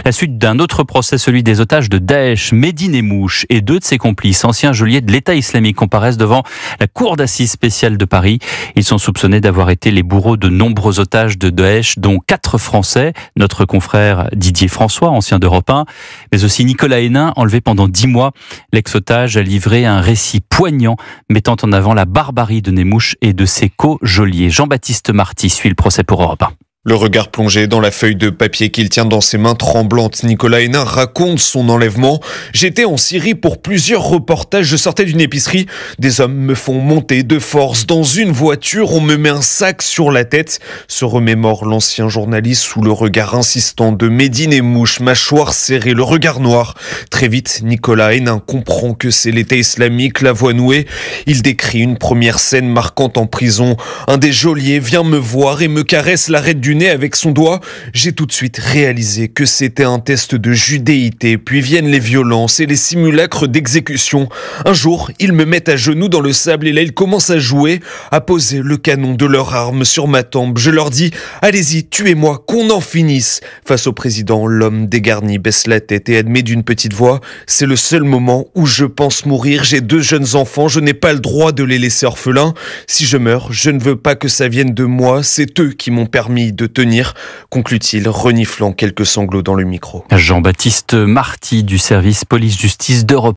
La suite d'un autre procès, celui des otages de Daesh, Mehdi Nemmouche et 2 de ses complices, anciens geôliers de l'État islamique, comparaissent devant la cour d'assises spéciale de Paris. Ils sont soupçonnés d'avoir été les bourreaux de nombreux otages de Daesh, dont 4 Français, notre confrère Didier François, ancien d'Europe 1, mais aussi Nicolas Hénin, enlevé pendant 10 mois. L'ex-otage a livré un récit poignant, mettant en avant la barbarie de Nemmouche et de ses co-geôliers. Jean-Baptiste Marty suit le procès pour Europe 1. Le regard plongé dans la feuille de papier qu'il tient dans ses mains tremblantes, Nicolas Hénin raconte son enlèvement. J'étais en Syrie pour plusieurs reportages, je sortais d'une épicerie. Des hommes me font monter de force dans une voiture, on me met un sac sur la tête. Se remémore l'ancien journaliste sous le regard insistant de Mehdi Nemmouche, mâchoire serrée, le regard noir. Très vite, Nicolas Hénin comprend que c'est l'État islamique, la voie nouée. Il décrit une première scène marquante en prison. Un des geôliers vient me voir et me caresse l'arête du nez avec son doigt. J'ai tout de suite réalisé que c'était un test de judéité, puis viennent les violences et les simulacres d'exécution. Un jour, ils me mettent à genoux dans le sable et là ils commencent à jouer, à poser le canon de leur arme sur ma tempe. Je leur dis « Allez-y, tuez-moi, qu'on en finisse !» Face au président, l'homme dégarni baisse la tête et admet d'une petite voix « C'est le seul moment où je pense mourir, j'ai 2 jeunes enfants, je n'ai pas le droit de les laisser orphelins. Si je meurs, je ne veux pas que ça vienne de moi, c'est eux qui m'ont permis de tenir », conclut-il, reniflant quelques sanglots dans le micro. Jean-Baptiste Marty du service police-justice d'Europe.